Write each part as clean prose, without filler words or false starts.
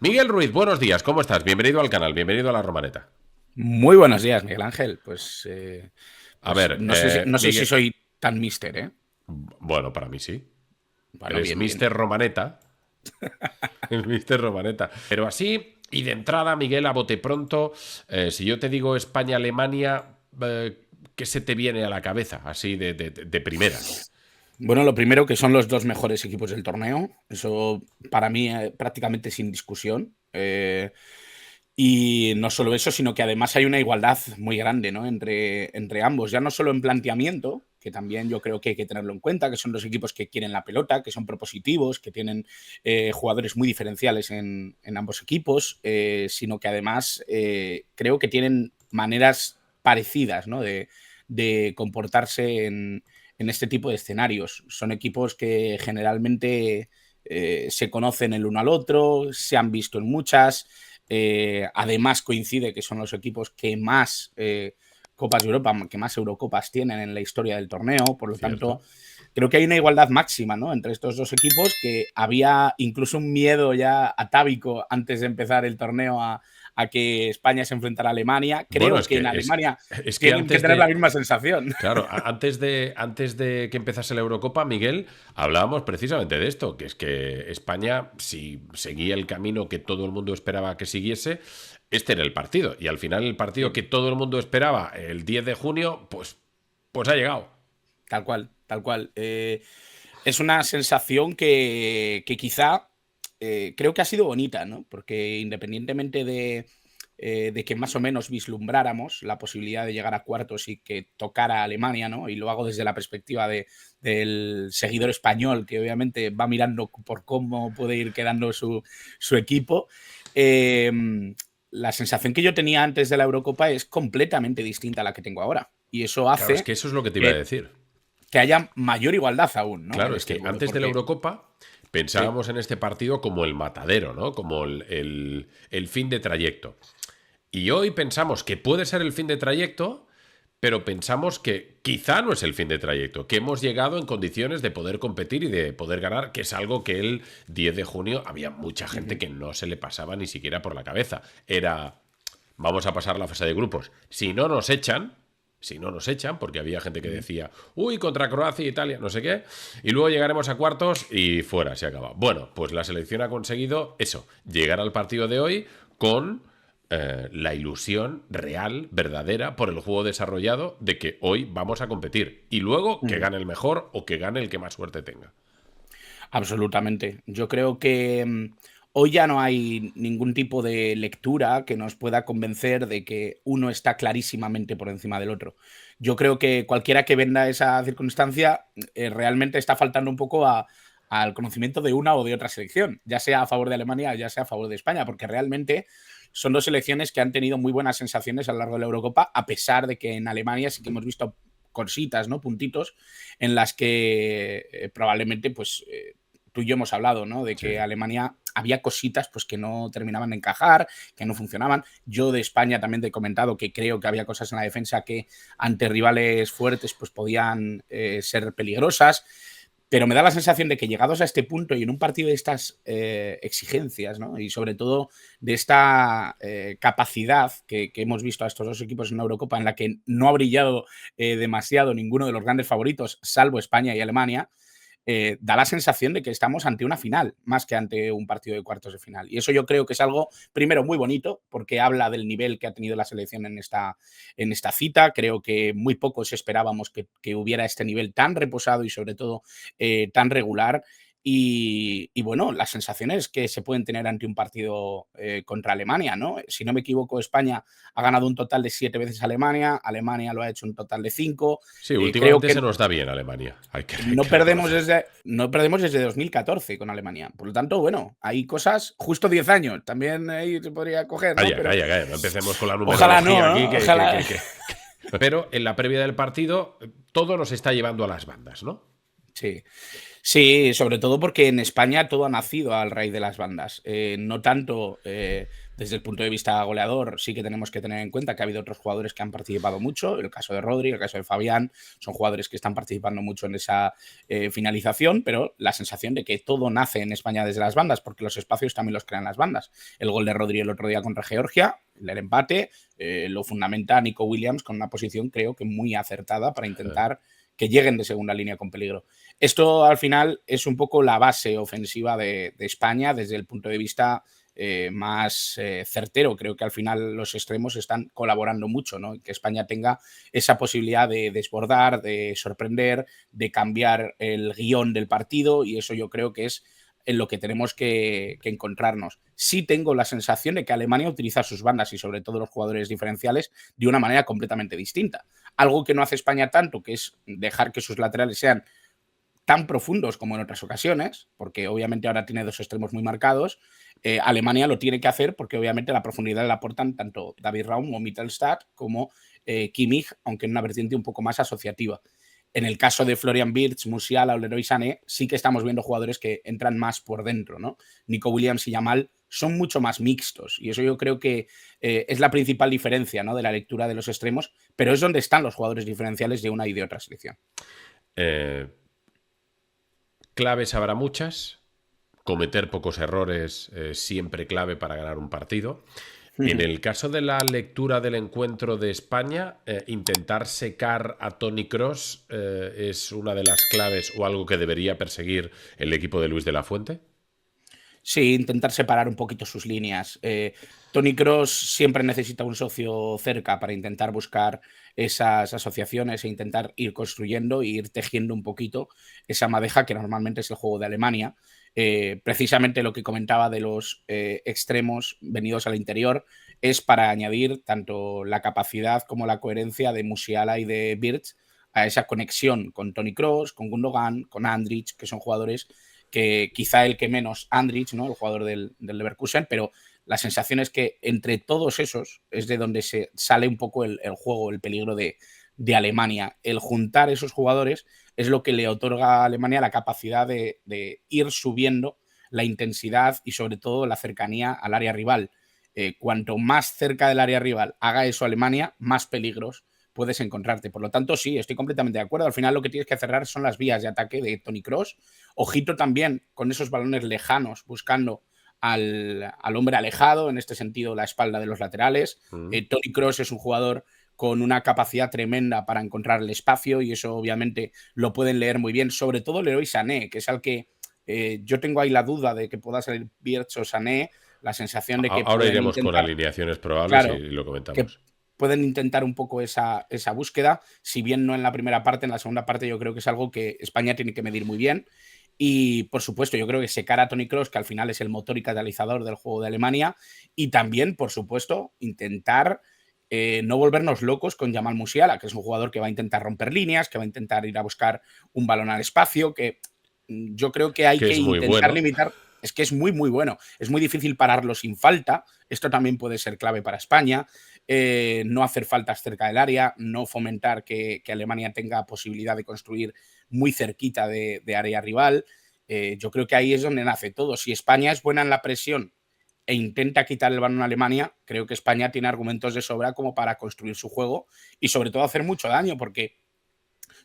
Miguel Ruiz, buenos días, ¿cómo estás? Bienvenido al canal, bienvenido a La Romaneta. Muy buenos días, Miguel Ángel. A Pues ver, no sé si Miguel, soy tan mister, ¿eh? bueno, para mí sí. Bueno, Eres bien, bien. Mr. Romaneta, el Mr. Romaneta. Pero así, y de entrada, Miguel, a bote pronto, si yo te digo España-Alemania, ¿qué se te viene a la cabeza, así de primeras? Bueno, lo primero que son los dos mejores equipos del torneo. Eso para mí prácticamente sin discusión. Y no solo eso, sino que además hay una igualdad muy grande, ¿no? entre ambos. Ya no solo en planteamiento, que también yo creo que hay que tenerlo en cuenta, que son dos equipos que quieren la pelota, que son propositivos, que tienen jugadores muy diferenciales en ambos equipos, sino que además creo que tienen maneras parecidas, ¿no? de comportarse en este tipo de escenarios. Son equipos que generalmente se conocen el uno al otro, se han visto en muchas. Además coincide que son los equipos que más Copas de Europa, que más Eurocopas tienen en la historia del torneo. Por lo tanto, ¿Cierto? creo que hay una igualdad máxima, ¿no? Entre estos dos equipos, que había incluso un miedo ya atávico antes de empezar el torneo a que España se enfrentara a Alemania. Bueno, Creo que en Alemania es que tienen que antes tener la de, misma sensación. Claro, antes de que empezase la Eurocopa, Miguel, hablábamos precisamente de esto, que es que España, si seguía el camino que todo el mundo esperaba que siguiese, este era el partido. Y al final el partido Sí, que todo el mundo esperaba el 10 de junio, pues ha llegado. tal cual, tal cual. Es una sensación que quizá creo que ha sido bonita, ¿no? Porque independientemente de que más o menos vislumbráramos la posibilidad de llegar a cuartos y que tocara a Alemania, ¿no? Y lo hago desde la perspectiva del seguidor español, que obviamente va mirando por cómo puede ir quedando su equipo. Eh, la sensación que yo tenía antes de la Eurocopa es completamente distinta a la que tengo ahora. Y eso Claro, es hace que eso es lo que te iba a que, decir. que haya mayor igualdad aún, ¿no? En Claro, es este que duelo, antes de la porque Eurocopa sí. pensábamos en este partido como el matadero, ¿no? Como el fin de trayecto. Y hoy pensamos que puede ser el fin de trayecto, pero pensamos que quizá no es el fin de trayecto, que hemos llegado en condiciones de poder competir y de poder ganar, que es algo que el 10 de junio había mucha gente Ujú. que no se le pasaba ni siquiera por la cabeza. Era, vamos a pasar la fase de grupos. Si no nos echan, porque había gente que Ujú. decía, uy, contra Croacia e Italia, no sé qué, y luego llegaremos a cuartos y fuera, se acaba. Bueno, pues la selección ha conseguido eso, llegar al partido de hoy con la ilusión real, verdadera, por el juego desarrollado de que hoy vamos a competir. Y luego que Ujú. gane el mejor o que gane el que más suerte tenga. Absolutamente. Yo creo que hoy ya no hay ningún tipo de lectura que nos pueda convencer de que uno está clarísimamente por encima del otro. Yo creo que cualquiera que venda esa circunstancia realmente está faltando un poco al conocimiento de una o de otra selección, ya sea a favor de Alemania, ya sea a favor de España, porque realmente son dos selecciones que han tenido muy buenas sensaciones a lo largo de la Eurocopa, a pesar de que en Alemania sí que hemos visto cositas, ¿no? Puntitos en las que probablemente tú y yo hemos hablado, ¿no? De que Sí. Alemania había cositas pues que no terminaban de encajar, que no funcionaban. Yo de España también te he comentado que creo que había cosas en la defensa que ante rivales fuertes pues podían ser peligrosas. Pero me da la sensación de que llegados a este punto y en un partido de estas exigencias, ¿no? Y sobre todo de esta capacidad que hemos visto a estos dos equipos en la Eurocopa, en la que no ha brillado demasiado ninguno de los grandes favoritos, salvo España y Alemania, da la sensación de que estamos ante una final, más que ante un partido de cuartos de final. Y eso yo creo que es algo, primero, muy bonito, porque habla del nivel que ha tenido la selección en esta cita. Creo que muy pocos esperábamos que hubiera este nivel tan reposado y sobre todo tan regular. Y bueno, las sensaciones que se pueden tener ante un partido contra Alemania, ¿no? Si no me equivoco, España ha ganado un total de 7 veces a Alemania, Alemania lo ha hecho un total de 5. Sí, Creo últimamente que se nos da bien Alemania, hay no que perdemos reconocer. desde, no perdemos desde 2014 con Alemania. Por lo tanto, bueno, hay cosas, justo 10 años, también ahí se podría coger, ¿no? Calla, Pero calla, calla, no empecemos con la ojalá numerología no, aquí, ¿no? Ojalá. Pero en la previa del partido todo nos está llevando a las bandas, ¿no? Sí. Sí, sobre todo porque en España todo ha nacido al raíz de las bandas. No tanto desde el punto de vista goleador, sí que tenemos que tener en cuenta que ha habido otros jugadores que han participado mucho, el caso de Rodri, el caso de Fabián, son jugadores que están participando mucho en esa finalización, pero la sensación de que todo nace en España desde las bandas, porque los espacios también los crean las bandas. El gol de Rodri el otro día contra Georgia, el empate, lo fundamenta Nico Williams con una posición creo que muy acertada para intentar que lleguen de segunda línea con peligro. Esto al final es un poco la base ofensiva de España desde el punto de vista más certero. Creo que al final los extremos están colaborando mucho, ¿no? Que España tenga esa posibilidad de desbordar, de sorprender, de cambiar el guión del partido, y eso yo creo que es en lo que tenemos que encontrarnos. Sí tengo la sensación de que Alemania utiliza sus bandas y sobre todo los jugadores diferenciales de una manera completamente distinta. Algo que no hace España tanto, que es dejar que sus laterales sean tan profundos como en otras ocasiones, porque obviamente ahora tiene dos extremos muy marcados. Alemania lo tiene que hacer porque obviamente la profundidad la aportan tanto David Raum o Mittelstadt como Kimmich, aunque en una vertiente un poco más asociativa. En el caso de Florian Wirtz, Musiala o Leroy Sané, sí que estamos viendo jugadores que entran más por dentro, ¿no? Nico Williams y Yamal son mucho más mixtos, y eso yo creo que es la principal diferencia, ¿no?, de la lectura de los extremos, pero es donde están los jugadores diferenciales de una y de otra selección. Claves habrá muchas. Cometer pocos errores siempre clave para ganar un partido. En el caso de la lectura del encuentro de España, intentar secar a Toni Kroos es una de las claves o algo que debería perseguir el equipo de Luis de la Fuente. Sí, intentar separar un poquito sus líneas. Toni Kroos siempre necesita un socio cerca para intentar buscar esas asociaciones e intentar ir construyendo e ir tejiendo un poquito esa madeja que normalmente es el juego de Alemania. Precisamente lo que comentaba de los extremos venidos al interior es para añadir tanto la capacidad como la coherencia de Musiala y de Wirtz a esa conexión con Toni Kroos, con Gundogan, con Andrich, que son jugadores que quizá el que menos, Andrich, ¿no?, el jugador del Leverkusen, pero la sensación es que entre todos esos es de donde se sale un poco el juego, el peligro de Alemania. El juntar esos jugadores es lo que le otorga a Alemania la capacidad de ir subiendo la intensidad y sobre todo la cercanía al área rival. Cuanto más cerca del área rival haga eso Alemania, más peligros puedes encontrarte. Por lo tanto, sí, estoy completamente de acuerdo. Al final lo que tienes que cerrar son las vías de ataque de Toni Kroos. Ojito también con esos balones lejanos, buscando al hombre alejado, en este sentido la espalda de los laterales. Toni Kroos es un jugador con una capacidad tremenda para encontrar el espacio y eso obviamente lo pueden leer muy bien, sobre todo Leroy Sané, que es al que yo tengo ahí la duda de que pueda salir Wirtz o Sané, la sensación de que Ahora pueden iremos con intentar, alineaciones probables y claro, lo que comentamos. pueden intentar un poco esa búsqueda, si bien no en la primera parte, en la segunda parte yo creo que es algo que España tiene que medir muy bien. Y por supuesto, yo creo que secar a Toni Kroos, que al final es el motor y catalizador del juego de Alemania, y también, por supuesto, intentar no volvernos locos con Yamal Musiala, que es un jugador que va a intentar romper líneas, que va a intentar ir a buscar un balón al espacio, que yo creo que hay Que que es muy intentar bueno. limitar. Es que es muy, muy bueno. Es muy difícil pararlo sin falta. Esto también puede ser clave para España. No hacer faltas cerca del área, no fomentar que Alemania tenga posibilidad de construir muy cerquita de área rival. Yo creo que ahí es donde nace todo. Si España es buena en la presión e intenta quitar el balón a Alemania, creo que España tiene argumentos de sobra como para construir su juego y sobre todo hacer mucho daño, porque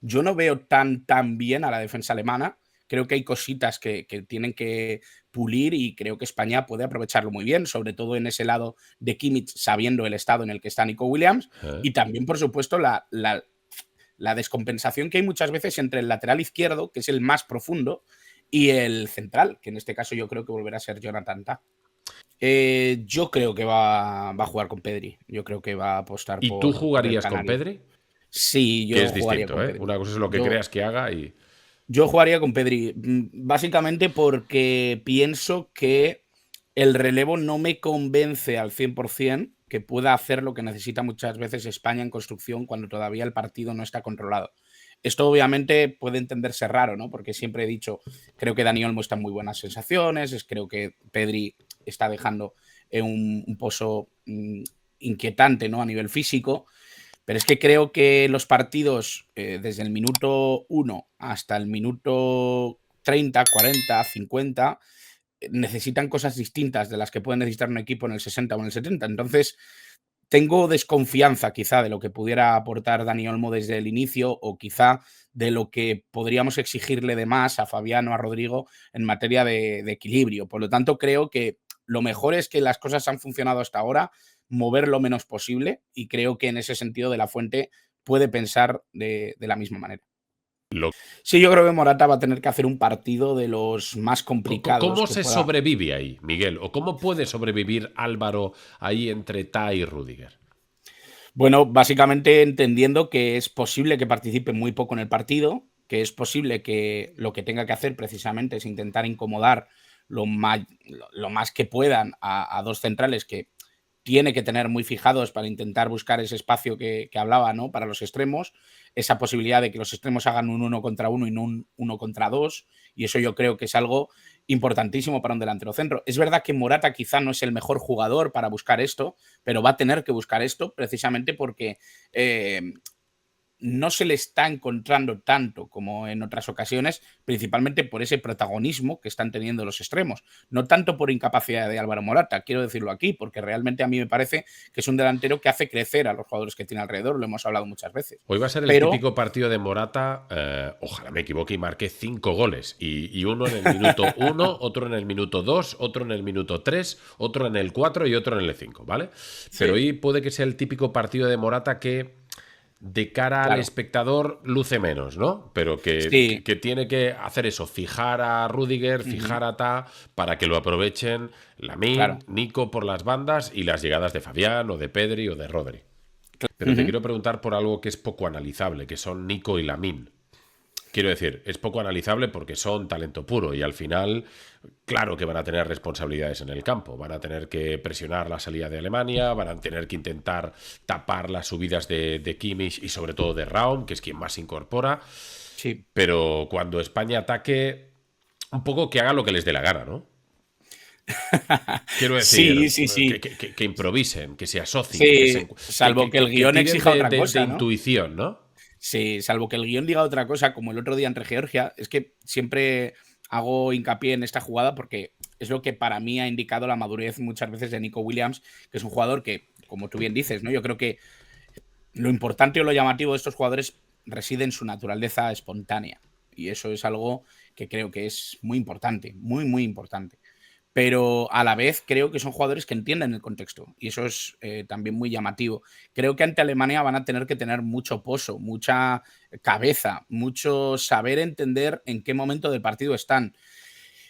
yo no veo tan bien a la defensa alemana. Creo que hay cositas que tienen que pulir y creo que España puede aprovecharlo muy bien, sobre todo en ese lado de Kimmich, sabiendo el estado en el que está Nico Williams, y también, por supuesto, la descompensación que hay muchas veces entre el lateral izquierdo, que es el más profundo, y el central, que en este caso yo creo que volverá a ser Jonathan Tah. Yo creo que va a jugar con Pedri. Yo creo que va a apostar ¿Y tú por el jugarías con canario. Pedri? Sí, Que yo es jugaría distinto, con ¿eh? Pedri. Una cosa es lo que Yo, creas que haga y... yo jugaría con Pedri, básicamente porque pienso que el relevo no me convence al 100% que pueda hacer lo que necesita muchas veces España en construcción cuando todavía el partido no está controlado. Esto obviamente puede entenderse raro, ¿no? Porque siempre he dicho, creo que Dani Olmo está en muy buenas sensaciones, creo que Pedri está dejando un pozo inquietante, ¿no?, a nivel físico. Pero es que creo que los partidos, desde el minuto 1 hasta el minuto 30, 40, 50 necesitan cosas distintas de las que puede necesitar un equipo en el 60 o en el 70. Entonces, tengo desconfianza quizá de lo que pudiera aportar Dani Olmo desde el inicio o quizá de lo que podríamos exigirle de más a Fabián o a Rodrigo en materia de equilibrio. Por lo tanto, creo que lo mejor es que las cosas han funcionado hasta ahora, mover lo menos posible, y creo que en ese sentido De La Fuente puede pensar de la misma manera. Lo- Sí, yo creo que Morata va a tener que hacer un partido de los más complicados ¿Cómo que se pueda. sobrevive ahí, Miguel? ¿O cómo puede sobrevivir Álvaro ahí entre Ta y Rudiger? Bueno, básicamente entendiendo que es posible que participe muy poco en el partido, que es posible que lo que tenga que hacer precisamente es intentar incomodar lo más que puedan a dos centrales que tiene que tener muy fijados para intentar buscar ese espacio que hablaba, ¿no? Para los extremos, esa posibilidad de que los extremos hagan un 1 contra 1 y no un 1 contra 2, y eso yo creo que es algo importantísimo para un delantero centro. Es verdad que Morata quizá no es el mejor jugador para buscar esto, pero va a tener que buscar esto precisamente porque no se le está encontrando tanto como en otras ocasiones, principalmente por ese protagonismo que están teniendo los extremos. No tanto por incapacidad de Álvaro Morata, quiero decirlo aquí, porque realmente a mí me parece que es un delantero que hace crecer a los jugadores que tiene alrededor, lo hemos hablado muchas veces. Hoy va a ser el Pero típico partido de Morata, ojalá me equivoque y marque 5 goles. Y uno en el minuto 1, otro en el minuto 2, otro en el minuto 3, otro en el 4 y otro en el 5, ¿vale? Pero sí, hoy puede que sea el típico partido de Morata que de cara al claro, espectador luce menos, ¿no? Pero sí, que tiene que hacer eso, fijar a Rudiger, ujú, fijar a Ta, para que lo aprovechen Lamine, claro, Nico por las bandas y las llegadas de Fabián o de Pedri o de Rodri. Pero te ujú, quiero preguntar por algo que es poco analizable, que son Nico y Lamine. Quiero decir, es poco analizable porque son talento puro y al final, claro que van a tener responsabilidades en el campo. Van a tener que presionar la salida de Alemania, van a tener que intentar tapar las subidas de Kimmich y sobre todo de Raum, que es quien más incorpora. sí. Pero cuando España ataque, un poco que haga lo que les dé la gana, ¿no? Quiero Sí, decir, sí, sí. que improvisen, que se asocien, Sí, salvo que el que guión tiren exija otra de cosa, ¿no? intuición, ¿no? Sí, salvo que el guión diga otra cosa, como el otro día entre Georgia, es que siempre hago hincapié en esta jugada porque es lo que para mí ha indicado la madurez muchas veces de Nico Williams, que es un jugador que, como tú bien dices, ¿no? Yo creo que lo importante o lo llamativo de estos jugadores reside en su naturaleza espontánea. Y eso es algo que creo que es muy importante, muy, muy importante. Pero a la vez creo que son jugadores que entienden el contexto y eso es también muy llamativo. Creo que ante Alemania van a tener que tener mucho pozo, mucha cabeza, mucho saber entender en qué momento del partido están.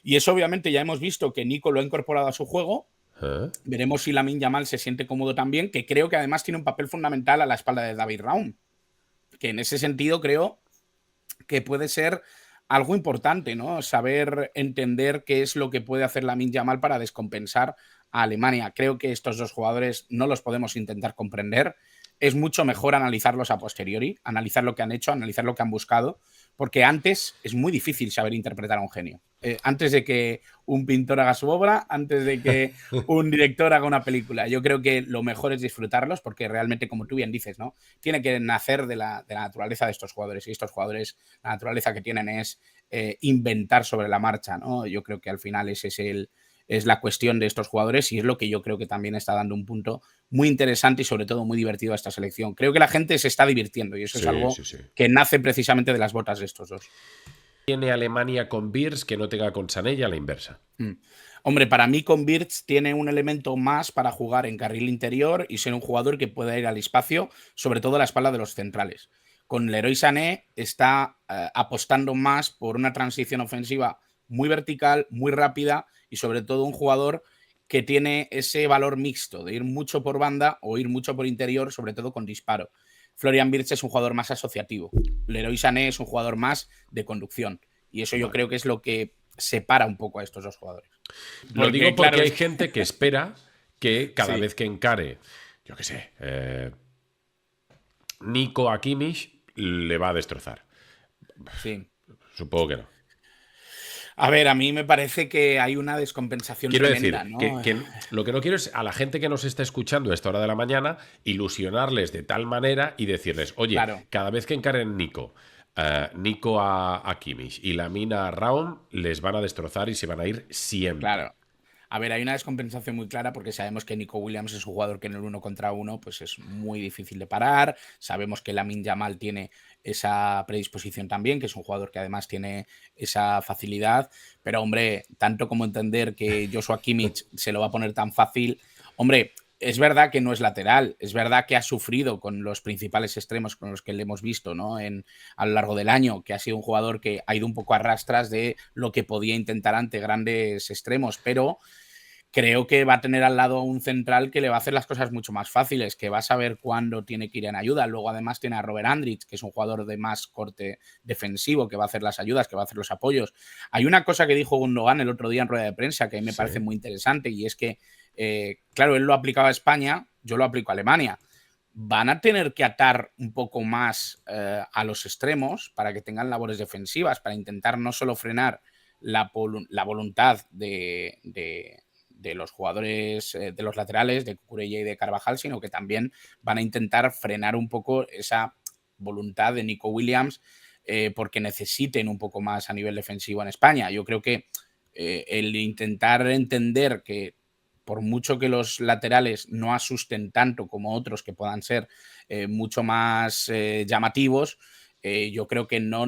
Y eso obviamente ya hemos visto que Nico lo ha incorporado a su juego. ¿Eh? Veremos si Lamine Yamal se siente cómodo también, que creo que además tiene un papel fundamental a la espalda de David Raum, que en ese sentido creo que puede ser algo importante, ¿no? Saber entender qué es lo que puede hacer Lamine Yamal para descompensar a Alemania. Creo que estos dos jugadores no los podemos intentar comprender. Es mucho mejor analizarlos a posteriori, analizar lo que han hecho, analizar lo que han buscado, porque antes es muy difícil saber interpretar a un genio. Antes de que un pintor haga su obra, antes de que un director haga una película. Yo creo que lo mejor es disfrutarlos, porque realmente, como tú bien dices, ¿no? Tiene que nacer de la naturaleza de estos jugadores. Y estos jugadores, la naturaleza que tienen es inventar sobre la marcha, ¿no? Yo creo que al final ese es la cuestión de estos jugadores y es lo que yo creo que también está dando un punto muy interesante y sobre todo muy divertido a esta selección. Creo que la gente se está divirtiendo y eso es Sí, algo sí, sí. que nace precisamente de las botas de estos dos. Tiene Alemania con Beers que no tenga con Sané y a la inversa. Mm. Hombre, para mí con Birch tiene un elemento más para jugar en carril interior y ser un jugador que pueda ir al espacio, sobre todo a la espalda de los centrales. Con Leroy Sané está apostando más por una transición ofensiva muy vertical, muy rápida y sobre todo un jugador que tiene ese valor mixto de ir mucho por banda o ir mucho por interior, sobre todo con disparo. Florian Wirtz es un jugador más asociativo. Leroy Sané es un jugador más de conducción. Y eso yo Vale. creo que es lo que separa un poco a estos dos jugadores. Lo digo Porque, porque claro, hay es que... gente que espera que cada Sí, vez que encare, yo qué sé, Nico a Kimmich le va a destrozar. sí. Supongo que no. A ver, a mí me parece que hay una descompensación Quiero tremenda, decir ¿no? que lo que no quiero es a la gente que nos está escuchando a esta hora de la mañana ilusionarles de tal manera y decirles, oye, Claro. cada vez que encaren Nico Nico a Kimmich y Lamine a Raum les van a destrozar y se van a ir siempre. Claro. A ver, hay una descompensación muy clara porque sabemos que Nico Williams es un jugador que en el 1 contra 1 pues es muy difícil de parar. Sabemos que Lamine Yamal tiene esa predisposición también, que es un jugador que además tiene esa facilidad. Pero, hombre, tanto como entender que Joshua Kimmich se lo va a poner tan fácil. Hombre, es verdad que no es lateral, es verdad que ha sufrido con los principales extremos con los que le hemos visto, ¿no? A lo largo del año, que ha sido un jugador que ha ido un poco a rastras de lo que podía intentar ante grandes extremos, pero creo que va a tener al lado un central que le va a hacer las cosas mucho más fáciles, que va a saber cuándo tiene que ir en ayuda. Luego además tiene a Robert Andrich, que es un jugador de más corte defensivo, que va a hacer las ayudas, que va a hacer los apoyos. Hay una cosa que dijo Gundogan el otro día en rueda de prensa que a mí me parece muy interesante, y es que, claro, él lo aplicaba a España, yo lo aplico a Alemania. Van a tener que atar un poco más a los extremos para que tengan labores defensivas, para intentar no solo frenar la voluntad de los jugadores, de los laterales, de Cucurella y de Carvajal, sino que también van a intentar frenar un poco esa voluntad de Nico Williams porque necesiten un poco más a nivel defensivo en España. Yo creo que el intentar entender que por mucho que los laterales no asusten tanto como otros que puedan ser mucho más llamativos, yo creo que no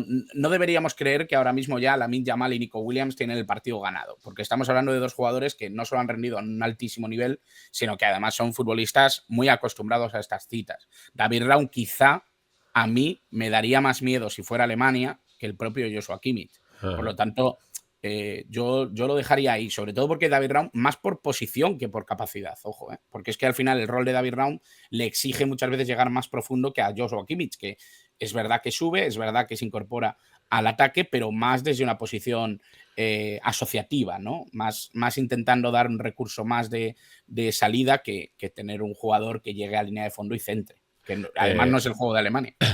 deberíamos creer que ahora mismo ya Lamine Yamal y Nico Williams tienen el partido ganado, porque estamos hablando de dos jugadores que no solo han rendido a un altísimo nivel, sino que además son futbolistas muy acostumbrados a estas citas. David Raum quizá a mí me daría más miedo si fuera Alemania que el propio Joshua Kimmich. Por lo tanto, yo lo dejaría ahí, sobre todo porque David Raum, más por posición que por capacidad, ojo, porque es que al final el rol de David Raum le exige muchas veces llegar más profundo que a Joshua Kimmich, que es verdad que sube, es verdad que se incorpora al ataque, pero más desde una posición asociativa, ¿no? Más intentando dar un recurso más de salida que tener un jugador que llegue a línea de fondo y centre, que además no es el juego de Alemania.